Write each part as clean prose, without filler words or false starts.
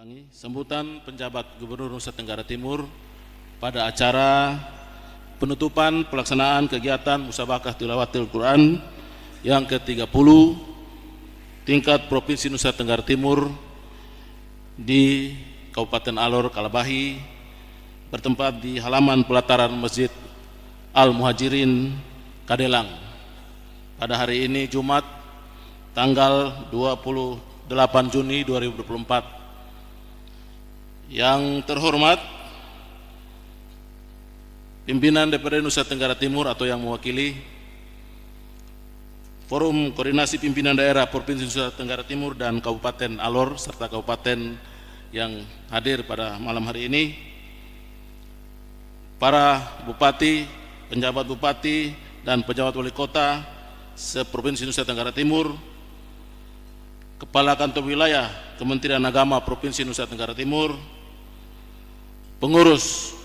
ulangi sambutan penjabat Gubernur Nusa Tenggara Timur pada acara penutupan pelaksanaan kegiatan Musabaqah Tilawatil Quran yang ke-30 tingkat Provinsi Nusa Tenggara Timur di Kabupaten Alor Kalabahi bertempat di halaman pelataran Masjid Al-Muhajirin Kadelang pada hari ini Jumat tanggal 28 Juni 2024. Yang terhormat pimpinan DPRD Nusa Tenggara Timur atau yang mewakili Forum Koordinasi Pimpinan Daerah Provinsi Nusa Tenggara Timur dan Kabupaten Alor serta kabupaten yang hadir pada malam hari ini, para bupati, penjabat bupati dan pejabat wali kota se-Provinsi Nusa Tenggara Timur, Kepala Kantor Wilayah Kementerian Agama Provinsi Nusa Tenggara Timur, pengurus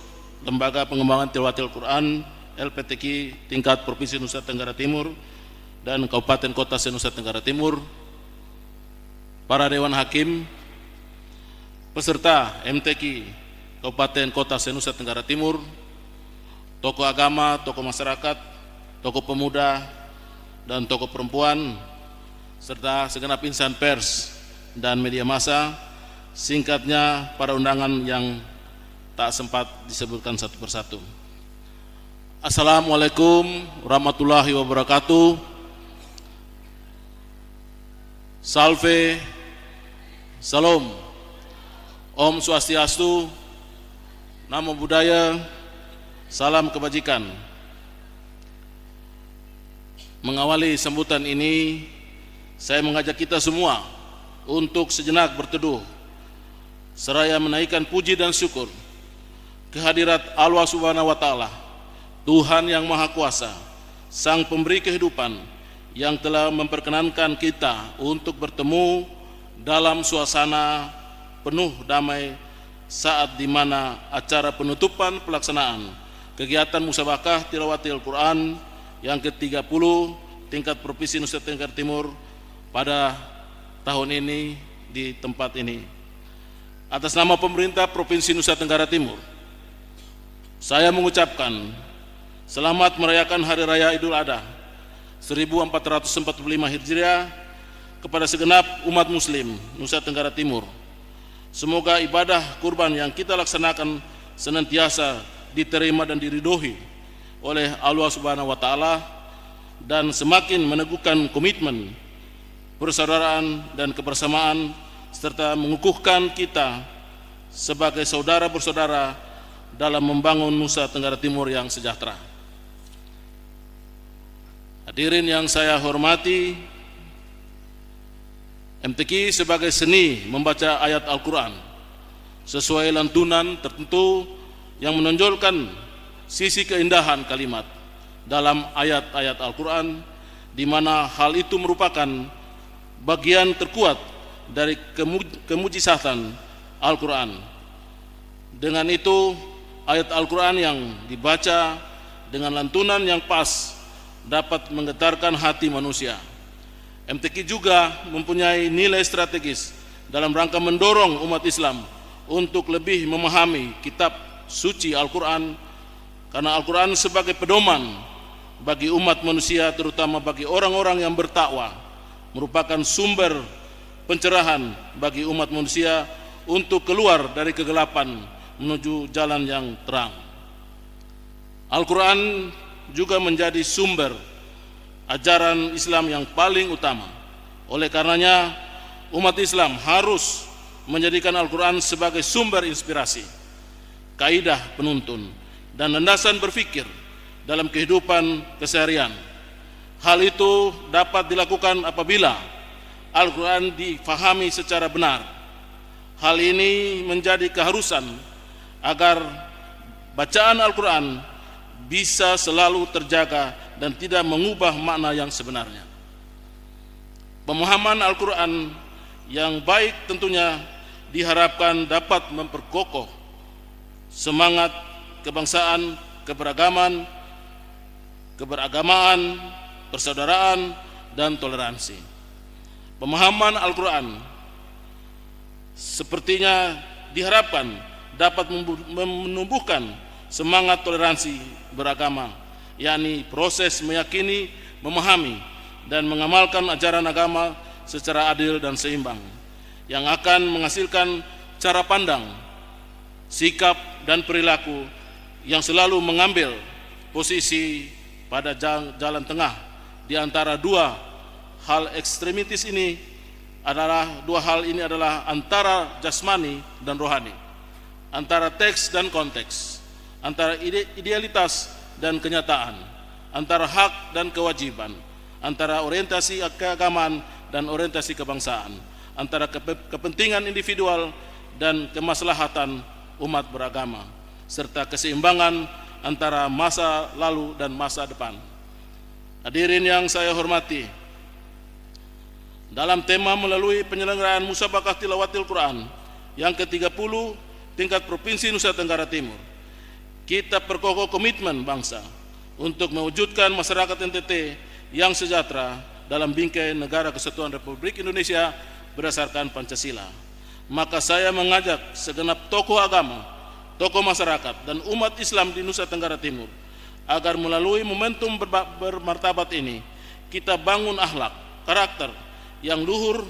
Lembaga Pengembangan Tilawatil Quran LPTQ tingkat Provinsi Nusa Tenggara Timur dan Kabupaten Kota se-Nusa Tenggara Timur, para Dewan Hakim, peserta MTQ Kabupaten Kota se-Nusa Tenggara Timur, tokoh agama, tokoh masyarakat, tokoh pemuda, dan tokoh perempuan, serta segenap insan pers dan media massa, singkatnya para undangan yang tak sempat disebutkan satu persatu. Assalamualaikum warahmatullahi wabarakatuh. Salve, salam, Om Swastiastu, Namo Buddhaya, salam kebajikan. Mengawali sambutan ini, saya mengajak kita semua untuk sejenak berteduh seraya menaikkan puji dan syukur kehadirat Allah Subhanahu wa Ta'ala, Tuhan yang Maha Kuasa, Sang Pemberi kehidupan, yang telah memperkenankan kita untuk bertemu dalam suasana penuh damai saat di mana acara penutupan pelaksanaan kegiatan Musabaqah Tilawatil Quran yang ke-30 tingkat Provinsi Nusa Tenggara Timur pada tahun ini di tempat ini. Atas nama pemerintah Provinsi Nusa Tenggara Timur, saya mengucapkan selamat merayakan Hari Raya Idul Adha 1445 Hijriah kepada segenap umat muslim Nusa Tenggara Timur. Semoga ibadah kurban yang kita laksanakan senantiasa diterima dan diridhoi oleh Allah Subhanahu wa Ta'ala dan semakin meneguhkan komitmen persaudaraan dan kebersamaan serta mengukuhkan kita sebagai saudara bersaudara dalam membangun Nusa Tenggara Timur yang sejahtera. Hadirin yang saya hormati, MTQ sebagai seni membaca ayat Al-Quran sesuai lantunan tertentu yang menonjolkan sisi keindahan kalimat dalam ayat-ayat Al-Quran, di mana hal itu merupakan bagian terkuat dari kemujizatan Al-Quran. Dengan itu, ayat Al-Quran yang dibaca dengan lantunan yang pas dapat menggetarkan hati manusia. MTQ juga mempunyai nilai strategis dalam rangka mendorong umat Islam untuk lebih memahami kitab suci Al-Quran, karena Al-Quran sebagai pedoman bagi umat manusia, terutama bagi orang-orang yang bertakwa, merupakan sumber pencerahan bagi umat manusia untuk keluar dari kegelapan menuju jalan yang terang. Al-Quran juga menjadi sumber ajaran Islam yang paling utama. Oleh karenanya, umat Islam harus menjadikan Al-Quran sebagai sumber inspirasi, kaidah penuntun, dan landasan berpikir dalam kehidupan keseharian. Hal itu dapat dilakukan apabila Al-Quran difahami secara benar. Hal ini menjadi keharusan agar bacaan Al-Quran bisa selalu terjaga dan tidak mengubah makna yang sebenarnya. Pemahaman Al-Quran yang baik tentunya diharapkan dapat memperkokoh semangat kebangsaan, keberagaman, persaudaraan, dan toleransi. Pemahaman Al-Quran sepertinya diharapkan dapat menumbuhkan semangat toleransi beragama, yakni proses meyakini, memahami, dan mengamalkan ajaran agama secara adil dan seimbang, yang akan menghasilkan cara pandang, sikap, dan perilaku yang selalu mengambil posisi pada jalan tengah di antara dua hal ekstremitis ini. Dua hal ini adalah antara jasmani dan rohani, antara teks dan konteks, antara idealitas dan kenyataan, antara hak dan kewajiban, antara orientasi keagamaan dan orientasi kebangsaan, antara kepentingan individual dan kemaslahatan umat beragama, serta keseimbangan antara masa lalu dan masa depan. Hadirin yang saya hormati, dalam tema melalui penyelenggaraan Musabaqah Tilawatil Quran yang ke-30 tingkat Provinsi Nusa Tenggara Timur, kita perkokoh komitmen bangsa untuk mewujudkan masyarakat NTT yang sejahtera dalam bingkai Negara Kesatuan Republik Indonesia berdasarkan Pancasila. Maka saya mengajak segenap tokoh agama, tokoh masyarakat, dan umat Islam di Nusa Tenggara Timur agar melalui momentum bermartabat ini kita bangun akhlak, karakter yang luhur,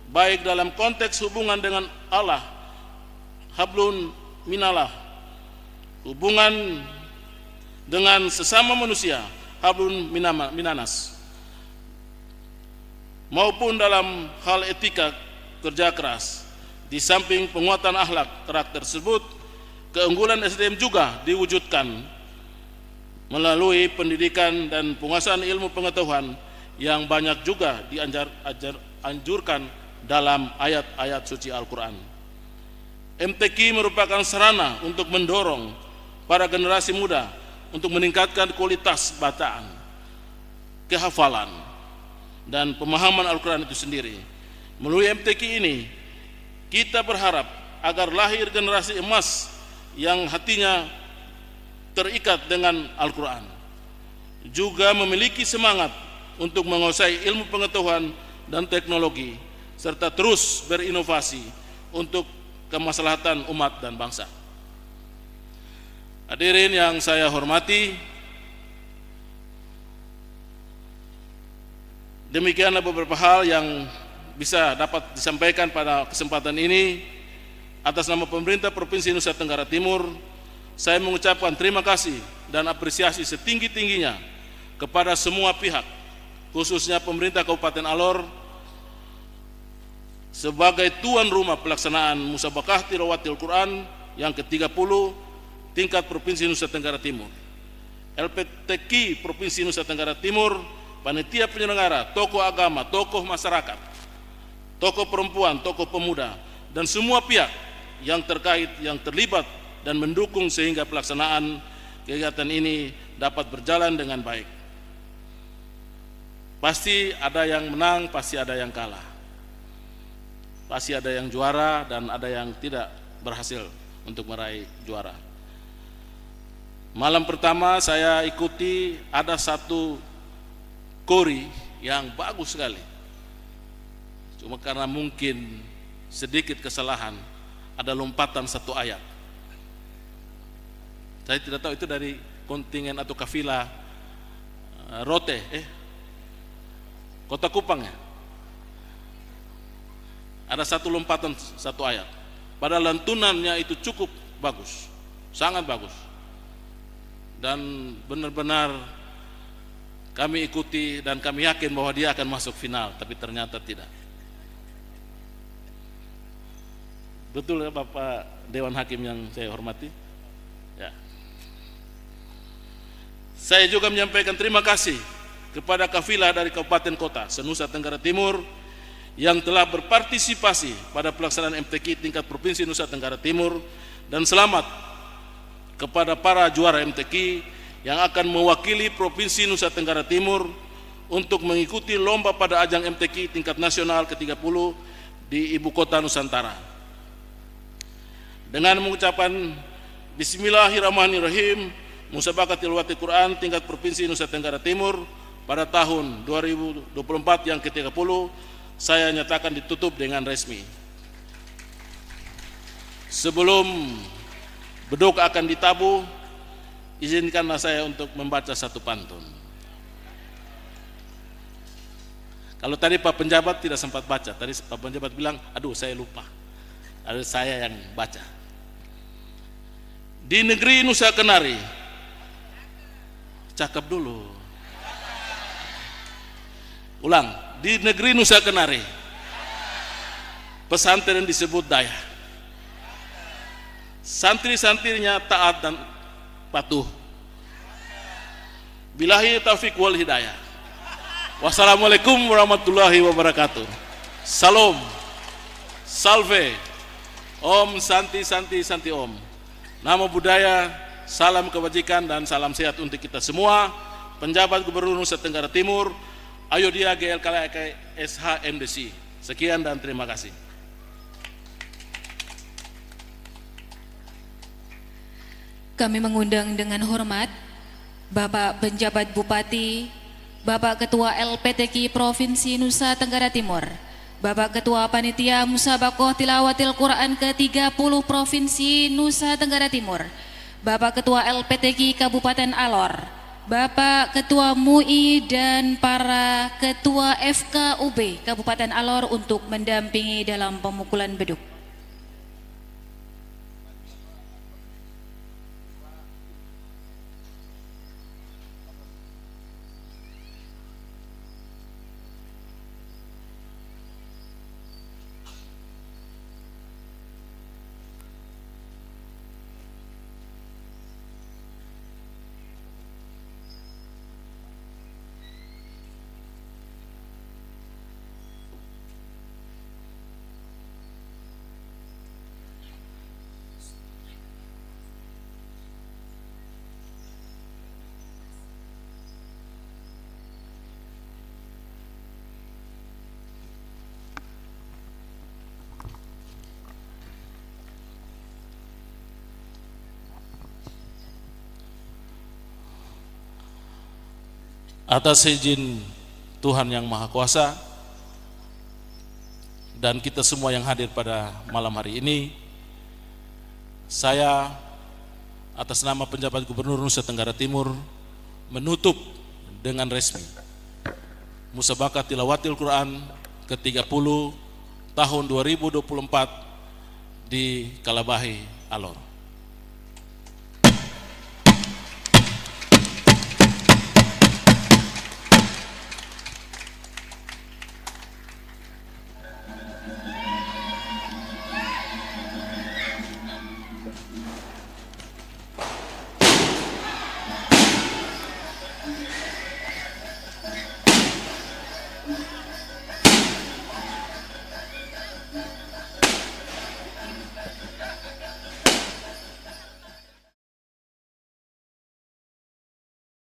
baik dalam konteks hubungan dengan Allah, hablun minallah, hubungan dengan sesama manusia, hablun minanas, maupun dalam hal etika kerja keras. Di samping penguatan akhlak karakter tersebut, keunggulan SDM juga diwujudkan melalui pendidikan dan penguasaan ilmu pengetahuan yang banyak juga dianjurkan dalam ayat-ayat suci Al-Quran. MTQ merupakan sarana untuk mendorong para generasi muda untuk meningkatkan kualitas bacaan, kehafalan, dan pemahaman Al-Quran itu sendiri. Melalui MTQ ini, kita berharap agar lahir generasi emas yang hatinya terikat dengan Al-Quran, juga memiliki semangat untuk menguasai ilmu pengetahuan dan teknologi, serta terus berinovasi untuk kemaslahatan umat dan bangsa. Hadirin yang saya hormati, demikianlah beberapa hal yang bisa dapat disampaikan pada kesempatan ini. Atas nama pemerintah Provinsi Nusa Tenggara Timur, saya mengucapkan terima kasih dan apresiasi setinggi-tingginya kepada semua pihak, khususnya pemerintah Kabupaten Alor sebagai tuan rumah pelaksanaan Musabaqah Tilawatil Quran yang ke-30 tingkat Provinsi Nusa Tenggara Timur. LPTQ Provinsi Nusa Tenggara Timur, panitia penyelenggara, tokoh agama, tokoh masyarakat, tokoh perempuan, tokoh pemuda, dan semua pihak yang terkait, yang terlibat dan mendukung sehingga pelaksanaan kegiatan ini dapat berjalan dengan baik. Pasti ada yang menang, pasti ada yang kalah, pasti ada yang juara dan ada yang tidak berhasil untuk meraih juara. Malam pertama saya ikuti, ada satu kori yang bagus sekali, cuma karena mungkin sedikit kesalahan, ada lompatan satu ayat. Saya tidak tahu itu dari kontingen atau kafilah Rote, Kota Kupang ya. Ada satu lompatan satu ayat. Padahal lantunannya itu cukup bagus, sangat bagus. Dan benar-benar kami ikuti dan kami yakin bahwa dia akan masuk final, tapi ternyata tidak. Betul ya Bapak Dewan Hakim yang saya hormati? Ya. Saya juga menyampaikan terima kasih kepada kafilah dari Kabupaten Kota se-Nusa Tenggara Timur yang telah berpartisipasi pada pelaksanaan MTQ tingkat Provinsi Nusa Tenggara Timur, dan selamat kepada para juara MTQ yang akan mewakili Provinsi Nusa Tenggara Timur untuk mengikuti lomba pada ajang MTQ tingkat nasional ke-30 di Ibu Kota Nusantara. Dengan mengucapkan Bismillahirrahmanirrahim, Musabaqah Tilawatil Quran tingkat Provinsi Nusa Tenggara Timur pada tahun 2024 yang ke-30 saya nyatakan ditutup dengan resmi. Sebelum beduk akan ditabuh, izinkanlah saya untuk membaca satu pantun. Kalau tadi Pak Penjabat tidak sempat baca, tadi Pak Penjabat bilang, aduh saya lupa, ada saya yang baca. Di negeri Nusa Kenari, cakep dulu. Ulang, di negeri Nusa Kenari, pesantren disebut Daya. Santri-santrinya taat dan patuh. Billahi taufiq wal hidayah. Wassalamualaikum warahmatullahi wabarakatuh. Salam, salve, Om Santi Santi Santi Om. Namo Buddhaya, salam kebajikan dan salam sehat untuk kita semua. Penjabat Gubernur Nusa Tenggara Timur, Ayodhya GLKLK SHMDC. Sekian dan terima kasih. Kami mengundang dengan hormat Bapak Penjabat Bupati, Bapak Ketua LPTQ Provinsi Nusa Tenggara Timur, Bapak Ketua Panitia Musabakoh Tilawatil Quran ke-30 Provinsi Nusa Tenggara Timur, Bapak Ketua LPTQ Kabupaten Alor, Bapak Ketua MUI dan para Ketua FKUB Kabupaten Alor untuk mendampingi dalam pemukulan beduk. Atas izin Tuhan Yang Maha Kuasa dan kita semua yang hadir pada malam hari ini, saya atas nama Penjabat Gubernur Nusa Tenggara Timur menutup dengan resmi Musabaqah Tilawatil Quran ke-30 tahun 2024 di Kalabahi, Alor.